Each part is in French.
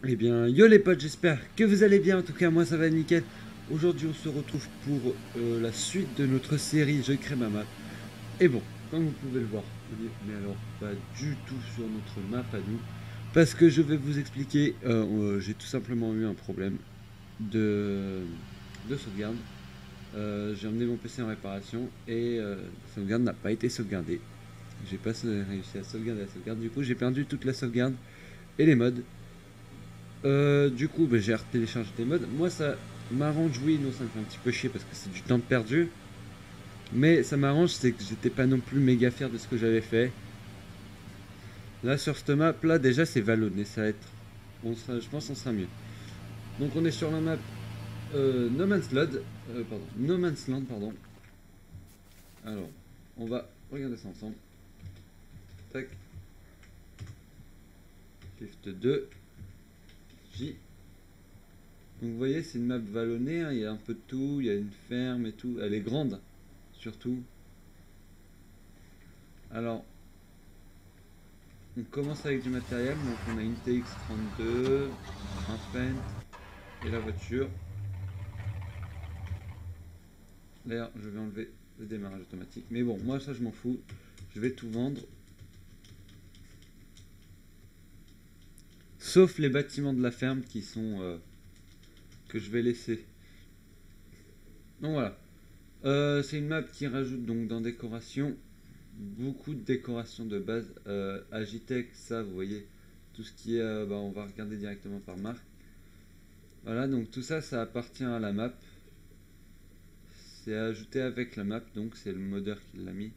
Eh bien, yo les potes, j'espère que vous allez bien. En tout cas, moi ça va nickel. Aujourd'hui, on se retrouve pour la suite de notre série Je crée ma map. Et bon, comme vous pouvez le voir, on est mais alors pas du tout sur notre map à nous. Parce que je vais vous expliquer, j'ai tout simplement eu un problème de, de sauvegarde. J'ai emmené mon PC en réparation et la sauvegarde n'a pas été sauvegardée. J'ai pas réussi à sauvegarder la sauvegarde. Du coup, j'ai perdu toute la sauvegarde et les mods. Du coup, bah, j'ai téléchargé des mods. Moi, ça m'arrange, oui, non, ça me fait un petit peu chier parce que c'est du temps de perdu. Mais ça m'arrange, c'est que j'étais pas non plus méga fier de ce que j'avais fait. Là, sur cette map, là, déjà, c'est vallonné. Ça va être. Je pense qu'on sera mieux. Donc, on est sur la map No Man's Land. Pardon. No Man's Land, pardon. Alors, on va regarder ça ensemble. Tac. Shift 2. J. Donc, vous voyez, c'est une map vallonnée. Hein. Il y a un peu de tout. Il y a une ferme et tout. Elle est grande, surtout. Alors, on commence avec du matériel, donc on a une TX32, un Fent et la voiture. D'ailleurs, je vais enlever le démarrage automatique. Mais bon, moi ça je m'en fous. Je vais tout vendre. Sauf les bâtiments de la ferme qui sont que je vais laisser. Donc voilà. C'est une map qui rajoute donc dans décoration beaucoup de décorations de base. Agitech, ça vous voyez, tout ce qui est, on va regarder directement par marque. Voilà, donc tout ça, ça appartient à la map. C'est ajouté avec la map, donc c'est le modeur qui l'a mis.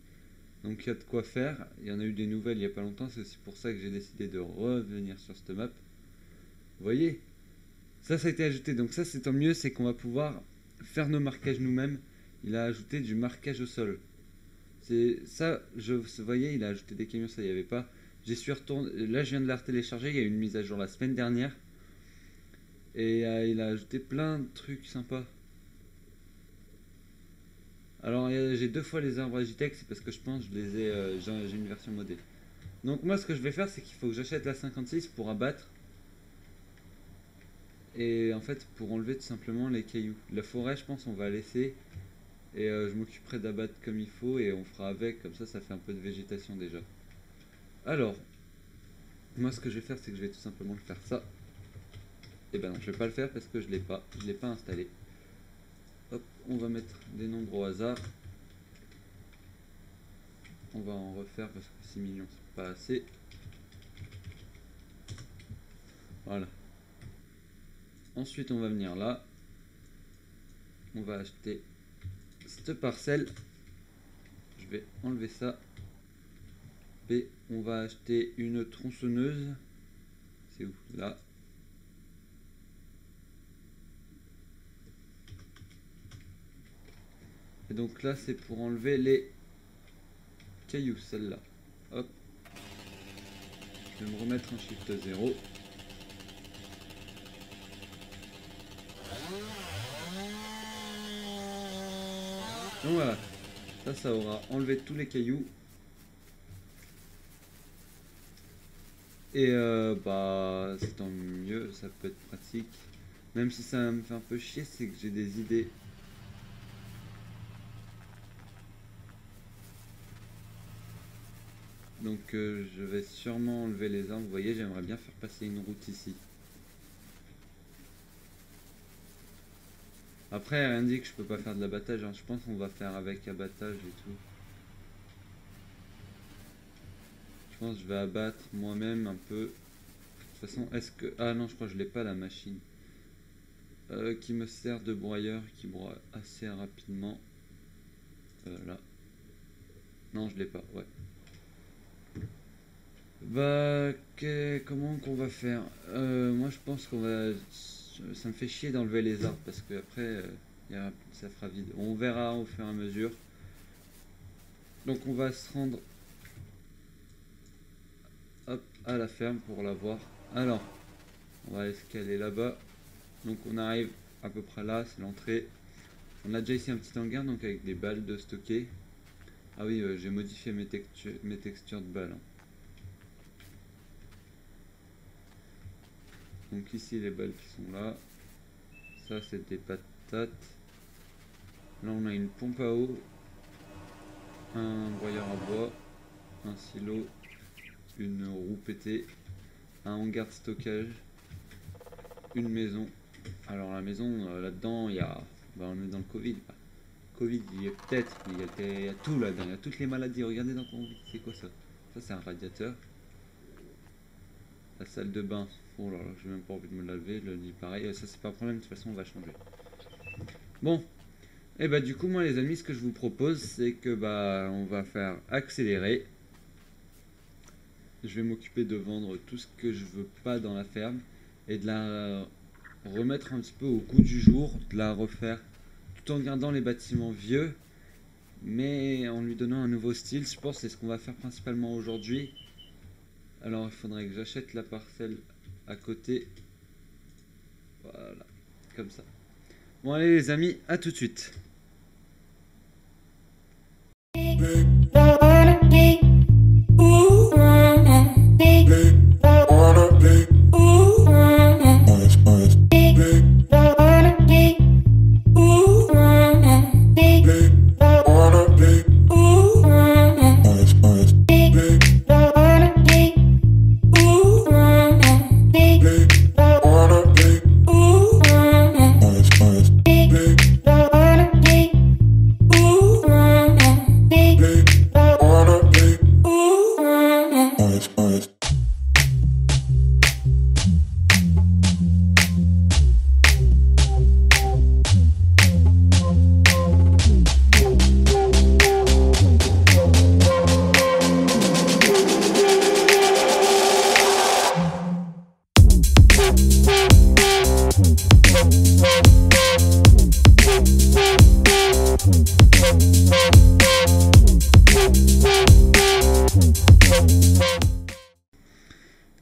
Donc il y a de quoi faire. Il y en a eu des nouvelles il n'y a pas longtemps, c'est aussi pour ça que j'ai décidé de revenir sur cette map. Vous voyez, ça a été ajouté. Donc ça c'est tant mieux, c'est qu'on va pouvoir faire nos marquages nous-mêmes. Il a ajouté du marquage au sol. C'est ça, vous voyez, il a ajouté des camions, ça il n'y avait pas. J'y suis retourné, là je viens de la télécharger, il y a eu une mise à jour la semaine dernière. Et il a ajouté plein de trucs sympas. Alors j'ai deux fois les arbres Agitech, c'est parce que je pense que je les ai, j'ai une version modée. Donc moi ce que je vais faire c'est qu'il faut que j'achète la 56 pour abattre. Et en fait pour enlever tout simplement les cailloux. La forêt je pense on va laisser. Et je m'occuperai d'abattre comme il faut et on fera avec, comme ça fait un peu de végétation déjà. Alors, moi ce que je vais faire c'est que je vais tout simplement faire ça. Et ben non je vais pas le faire parce que je l'ai pas installé. Hop, on va mettre des nombres au hasard. On va en refaire parce que 6 millions c'est pas assez. Voilà. Ensuite, on va venir là. On va acheter cette parcelle. Je vais enlever ça. Et on va acheter une tronçonneuse. C'est où? Là. Et donc là, c'est pour enlever les cailloux, celle-là. Hop. Je vais me remettre en shift 0. Donc voilà. Ça aura enlevé tous les cailloux. Et c'est tant mieux, ça peut être pratique. Même si ça me fait un peu chier, c'est que j'ai des idées. Donc je vais sûrement enlever les arbres. Vous voyez, j'aimerais bien faire passer une route ici. Après, rien dit que je peux pas faire de l'abattage. Hein. Je pense qu'on va faire avec abattage et tout. Je pense que je vais abattre moi-même un peu. De toute façon, est-ce que... Ah non, je crois que je l'ai pas la machine. Qui me sert de broyeur, qui broie assez rapidement. Là. Non, je l'ai pas, ouais. Bah, comment qu'on va faire? Moi, je pense qu'on va... Ça me fait chier d'enlever les arbres parce que après, ça fera vide. On verra au fur et à mesure. Donc, on va se rendre hop, à la ferme pour la voir. Alors, on va escalader là-bas. Donc, on arrive à peu près là, c'est l'entrée. On a déjà ici un petit hangar, donc avec des balles de stocker. Ah oui, j'ai modifié mes textures de balles. Hein. Donc ici les balles qui sont là. Ça c'est des patates. Là on a une pompe à eau, un broyeur à bois, un silo, une roue pétée, un hangar de stockage, une maison. Alors la maison, là-dedans, il y a... Bah, on est dans le Covid. Covid, il y a peut-être, il y a tout là-dedans, il y a toutes les maladies. Regardez dans ton vide, c'est quoi ça? Ça c'est un radiateur. La salle de bain, oh là là, j'ai même pas envie de me laver, le lit pareil. Ça c'est pas un problème, de toute façon on va changer. Bon, et bah du coup moi les amis, ce que je vous propose, c'est que bah on va faire accélérer. Je vais m'occuper de vendre tout ce que je veux pas dans la ferme et de la remettre un petit peu au goût du jour, de la refaire tout en gardant les bâtiments vieux mais en lui donnant un nouveau style. Je pense que c'est ce qu'on va faire principalement aujourd'hui. Alors il faudrait que j'achète la parcelle à côté, voilà, comme ça. Bon allez les amis, à tout de suite.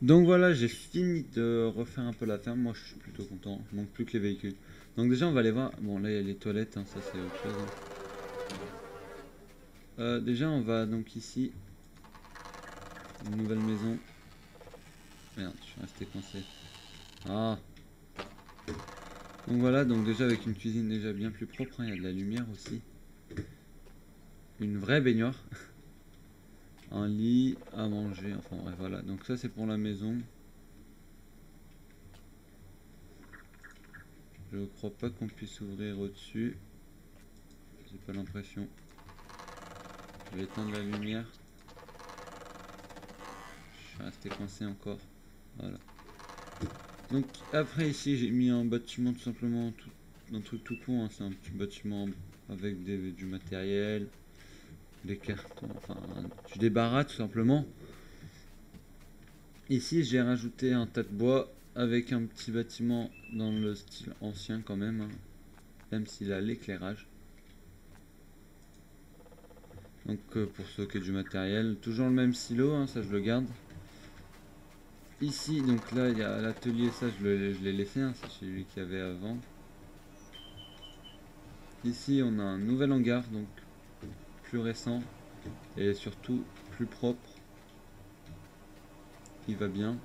Donc voilà, j'ai fini de refaire un peu la ferme. Moi je suis plutôt content, il manque plus que les véhicules. Donc déjà on va aller voir. Bon là il y a les toilettes, hein, ça c'est autre chose. Déjà on va donc ici. Une nouvelle maison. Merde, je suis resté coincé. Ah. Donc voilà, donc déjà avec une cuisine déjà bien plus propre, hein, il y a de la lumière aussi. Une vraie baignoire. Un lit à manger, enfin bref voilà. Donc ça c'est pour la maison. Je crois pas qu'on puisse ouvrir au-dessus. J'ai pas l'impression. Je vais éteindre la lumière. Je suis resté coincé encore. Voilà. Donc après ici j'ai mis un bâtiment tout simplement, un truc tout con, hein. C'est un petit bâtiment avec du matériel, des cartons, enfin du débarras tout simplement. Ici j'ai rajouté un tas de bois avec un petit bâtiment dans le style ancien quand même, hein, même s'il a l'éclairage. Donc pour stocker du matériel, toujours le même silo, hein, ça je le garde. Ici donc là il y a l'atelier, ça je l'ai laissé, hein, c'est celui qu'il y avait avant. Ici on a un nouvel hangar, donc plus récent et surtout plus propre. Il va bien.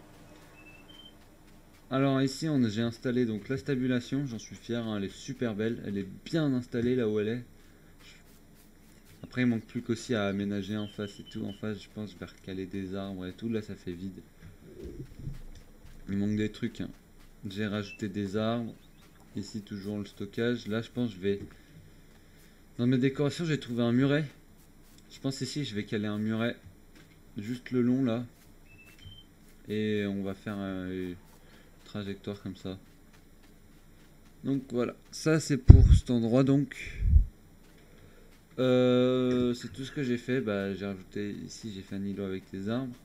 Alors ici j'ai installé donc la stabulation, j'en suis fier, hein, elle est super belle, elle est bien installée là où elle est. Après il manque plus qu'aussi à aménager en face et tout. En face je pense je vais recaler des arbres et tout, là ça fait vide. Il manque des trucs, hein. J'ai rajouté des arbres. Ici toujours le stockage. Là je pense je vais... Dans mes décorations j'ai trouvé un muret. Je pense ici je vais caler un muret. Juste le long là. Et on va faire une trajectoire comme ça. Donc voilà. Ça c'est pour cet endroit donc. C'est tout ce que j'ai fait. Bah, j'ai rajouté ici, j'ai fait un îlot avec des arbres.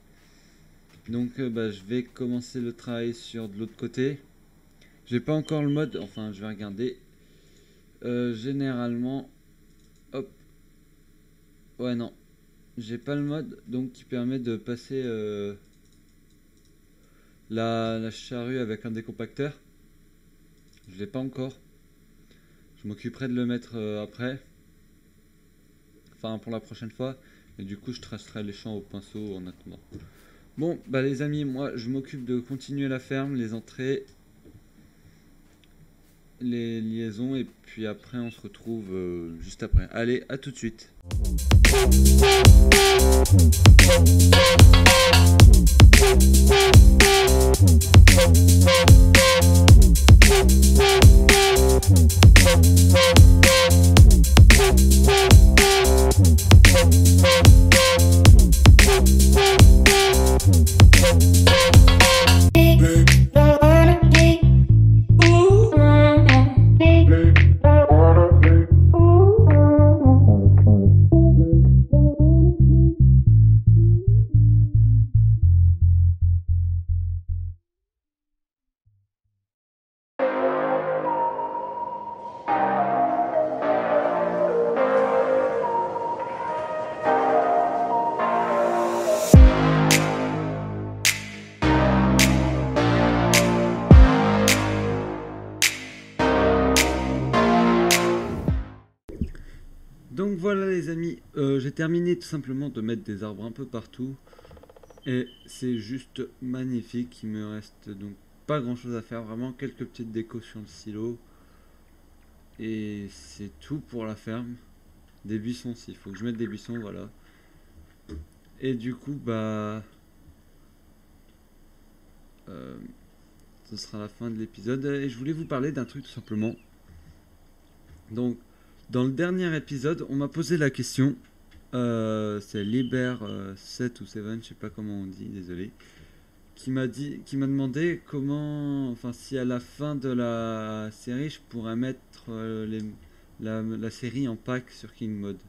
Donc bah, je vais commencer le travail sur de l'autre côté. J'ai pas encore le mode, enfin je vais regarder. Généralement, hop, ouais non, j'ai pas le mode donc qui permet de passer la charrue avec un décompacteur. Je l'ai pas encore. Je m'occuperai de le mettre après, enfin pour la prochaine fois. Et du coup je tracerai les champs au pinceau en attendant. Bon, bah les amis, moi je m'occupe de continuer la ferme, les entrées, les liaisons, et puis après on se retrouve juste après. Allez, à tout de suite. Donc voilà les amis, j'ai terminé tout simplement de mettre des arbres un peu partout. Et c'est juste magnifique, il me reste donc pas grand chose à faire, vraiment quelques petites décos sur le silo. Et c'est tout pour la ferme. Des buissons aussi, il faut que je mette des buissons, voilà. Et du coup, bah... ce sera la fin de l'épisode. Et je voulais vous parler d'un truc tout simplement. Donc, dans le dernier épisode, on m'a posé la question. C'est Liber 7 ou 7, je sais pas comment on dit, désolé. Qui m'a demandé comment, enfin si à la fin de la série je pourrais mettre la série en pack sur King Mode.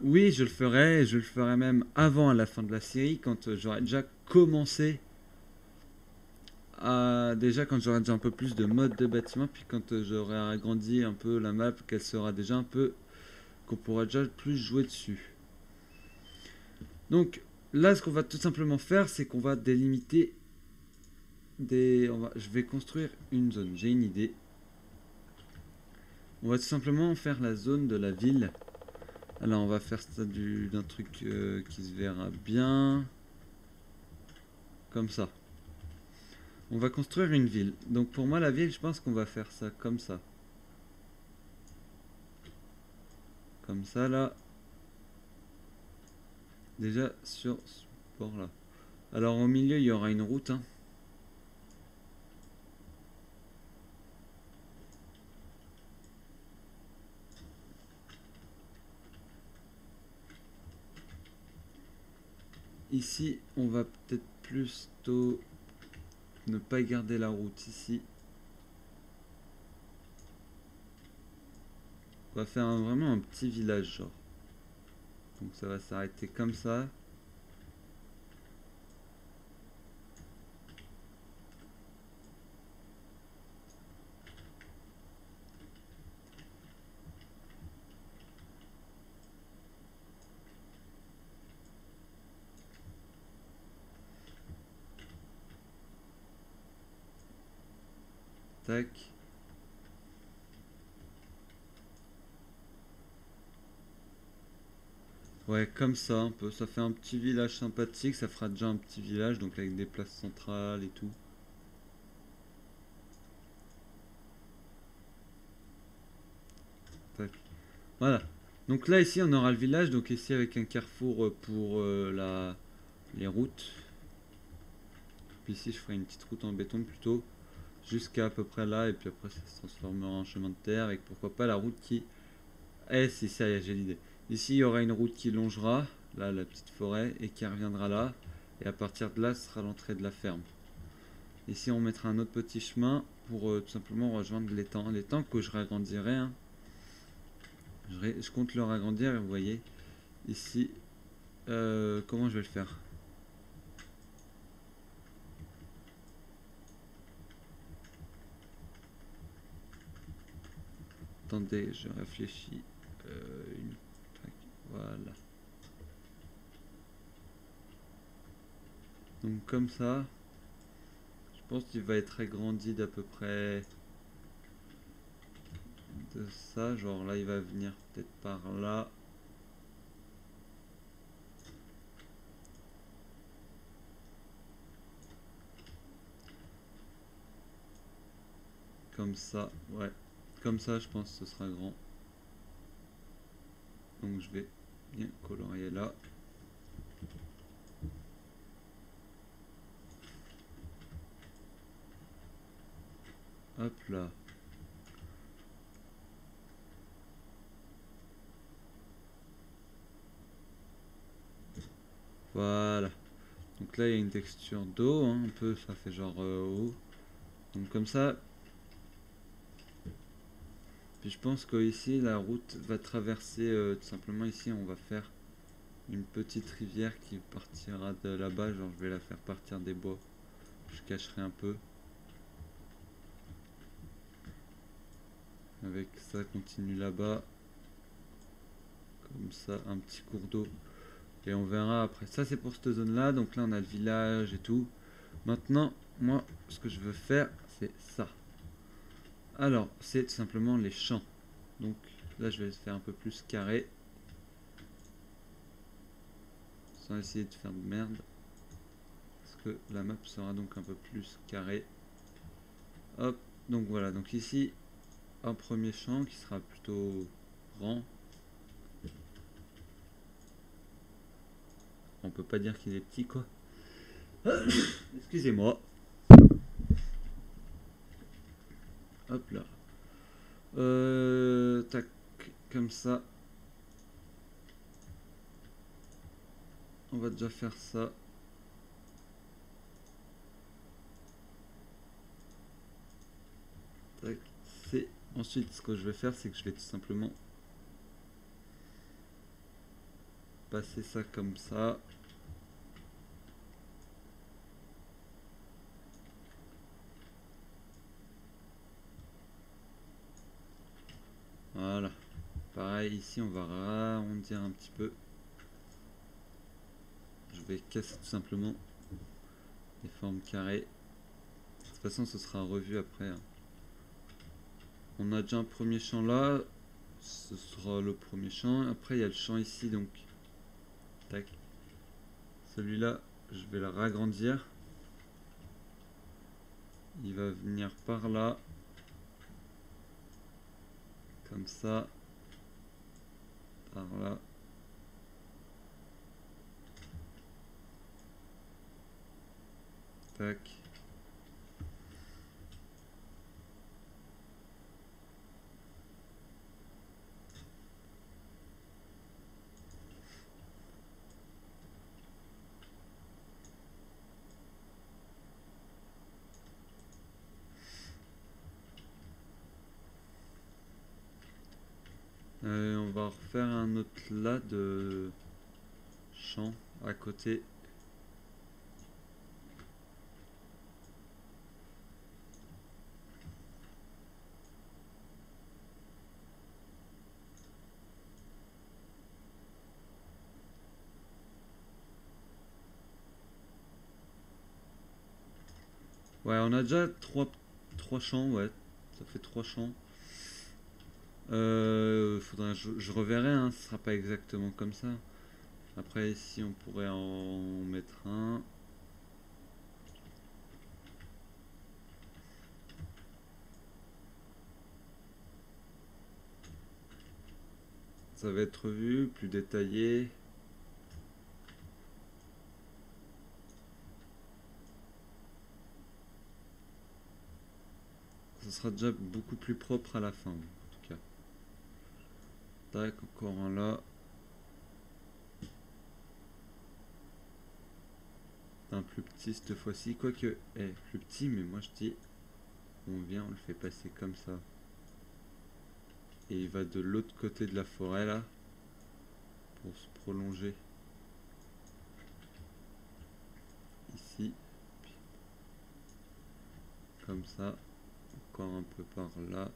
Oui, je le ferai, et je le ferai même avant à la fin de la série, quand j'aurai déjà commencé déjà quand j'aurai déjà un peu plus de mode de bâtiment, puis quand j'aurai agrandi un peu la map, qu'elle sera déjà un peu, qu'on pourra déjà plus jouer dessus. Donc là, ce qu'on va tout simplement faire, c'est qu'on va délimiter je vais construire une zone. J'ai une idée. On va tout simplement faire la zone de la ville. Alors on va faire ça d'un truc qui se verra bien. Comme ça. On va construire une ville. Donc pour moi la ville, je pense qu'on va faire ça comme ça. Comme ça là. Déjà sur ce bord là. Alors au milieu il y aura une route. Hein. Ici on va peut-être plutôt ne pas garder la route ici. On va faire vraiment un petit village genre. Donc ça va s'arrêter comme ça. Tac. Ouais, comme ça, un peu. Ça fait un petit village sympathique. Ça fera déjà un petit village, donc avec des places centrales et tout. Tac. Voilà. Donc là, ici, on aura le village. Donc ici, avec un carrefour pour les routes. Puis ici, je ferai une petite route en béton plutôt. Jusqu'à à peu près là. Et puis après, ça se transformera en chemin de terre. Avec pourquoi pas la route qui... Eh, si, ça y est, j'ai l'idée. Ici, il y aura une route qui longera. Là, la petite forêt. Et qui reviendra là. Et à partir de là, ce sera l'entrée de la ferme. Ici, on mettra un autre petit chemin pour tout simplement rejoindre l'étang. L'étang que je réagrandirai. Hein. Je compte le agrandir et vous voyez ici comment je vais le faire. Attendez, je réfléchis. Voilà. Donc comme ça, je pense qu'il va être agrandi d'à peu près de ça. Genre là, il va venir peut-être par là. comme ça, ouais. Comme ça, je pense que ce sera grand. Donc je vais bien colorier là. Hop là. Voilà. Donc là, il y a une texture d'eau, hein, un peu, ça fait genre eau. Donc comme ça. Puis je pense que ici, la route va traverser, tout simplement ici, on va faire une petite rivière qui partira de là-bas. Genre, je vais la faire partir des bois. Je cacherai un peu. Avec ça, continue là-bas. Comme ça, un petit cours d'eau. Et on verra après. Ça, c'est pour cette zone-là. Donc là, on a le village et tout. Maintenant, moi, ce que je veux faire, c'est ça. Alors, c'est tout simplement les champs. Donc là, je vais faire un peu plus carré. Sans essayer de faire de merde. Parce que la map sera donc un peu plus carrée. Hop. Donc voilà. Donc ici, un premier champ qui sera plutôt grand. On peut pas dire qu'il est petit, quoi. Excusez-moi. Hop là. Tac, comme ça. On va déjà faire ça. Tac, c'est... Ensuite, ce que je vais faire, c'est que je vais tout simplement passer ça comme ça. Voilà. Pareil, ici, on va arrondir un petit peu. Je vais casser tout simplement les formes carrées. De toute façon, ce sera revu après, hein. On a déjà un premier champ là. Ce sera le premier champ. Après, il y a le champ ici, donc... Tac. Celui-là, je vais le ragrandir. Il va venir par là. Comme ça. Par là. Tac. On va refaire un autre là de champ à côté. Ouais, on a déjà trois champs, ouais. Ça fait 3 champs. Faudra, je reverrai, hein, ce sera pas exactement comme ça. Après, ici, on pourrait en mettre un. Ça va être vu, plus détaillé. Ça sera déjà beaucoup plus propre à la fin, en tout cas. Tac, encore un là. Un plus petit cette fois-ci, quoique, plus petit, mais moi je dis, on vient, on le fait passer comme ça. Et il va de l'autre côté de la forêt là, pour se prolonger. Ici. Comme ça. Encore un peu par là.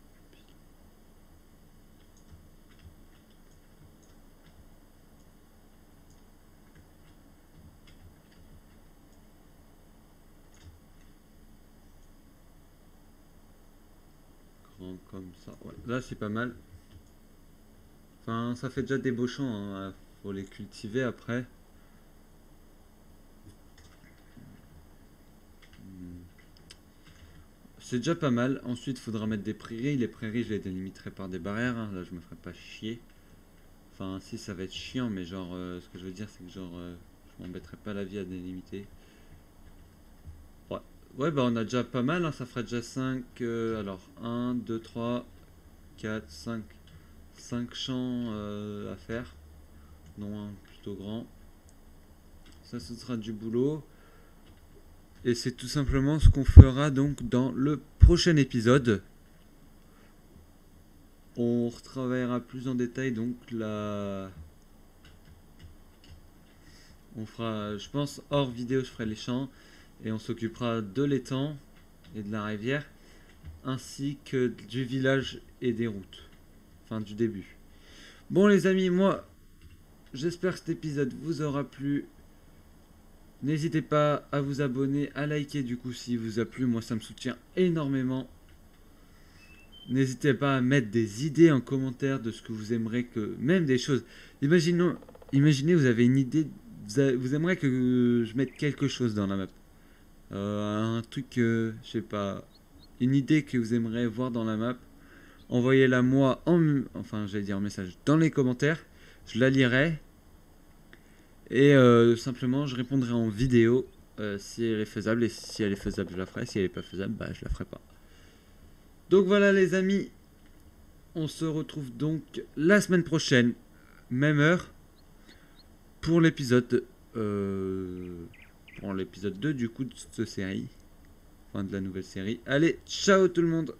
Grand comme ça. Ouais. Là c'est pas mal. Enfin, ça fait déjà des beaux champs, hein. Faut les cultiver après. c'est déjà pas mal. Ensuite, il faudra mettre des prairies. Les prairies, je les délimiterai par des barrières. Hein. Là, je me ferai pas chier. Enfin, si, ça va être chiant, mais genre, ce que je veux dire, c'est que genre, je m'embêterai pas la vie à délimiter. Ouais, ouais, bah on a déjà pas mal. Hein. Ça ferait déjà 5. Alors, 1, 2, 3, 4, 5. 5 champs à faire. Non, un plutôt grand. Ça, ce sera du boulot. Et c'est tout simplement ce qu'on fera donc dans le prochain épisode. On retravaillera plus en détail donc la... On fera, je pense, hors vidéo, je ferai les champs. Et on s'occupera de l'étang et de la rivière. Ainsi que du village et des routes. Enfin, du début. Bon les amis, moi, j'espère que cet épisode vous aura plu. N'hésitez pas à vous abonner, à liker du coup s'il vous a plu. Moi, ça me soutient énormément. N'hésitez pas à mettre des idées en commentaire de ce que vous aimeriez que... Même des choses. Imaginez vous avez une idée... Vous aimeriez que je mette quelque chose dans la map. Un truc, je sais pas... Une idée que vous aimeriez voir dans la map. Envoyez-la moi Enfin, j'allais dire en message dans les commentaires. Je la lirai. Et simplement, je répondrai en vidéo si elle est faisable. Et si elle est faisable, je la ferai. Si elle est pas faisable, bah je la ferai pas. Donc voilà les amis, on se retrouve donc la semaine prochaine, même heure, pour l'épisode 2 du coup de cette série, enfin de la nouvelle série. Allez, ciao tout le monde!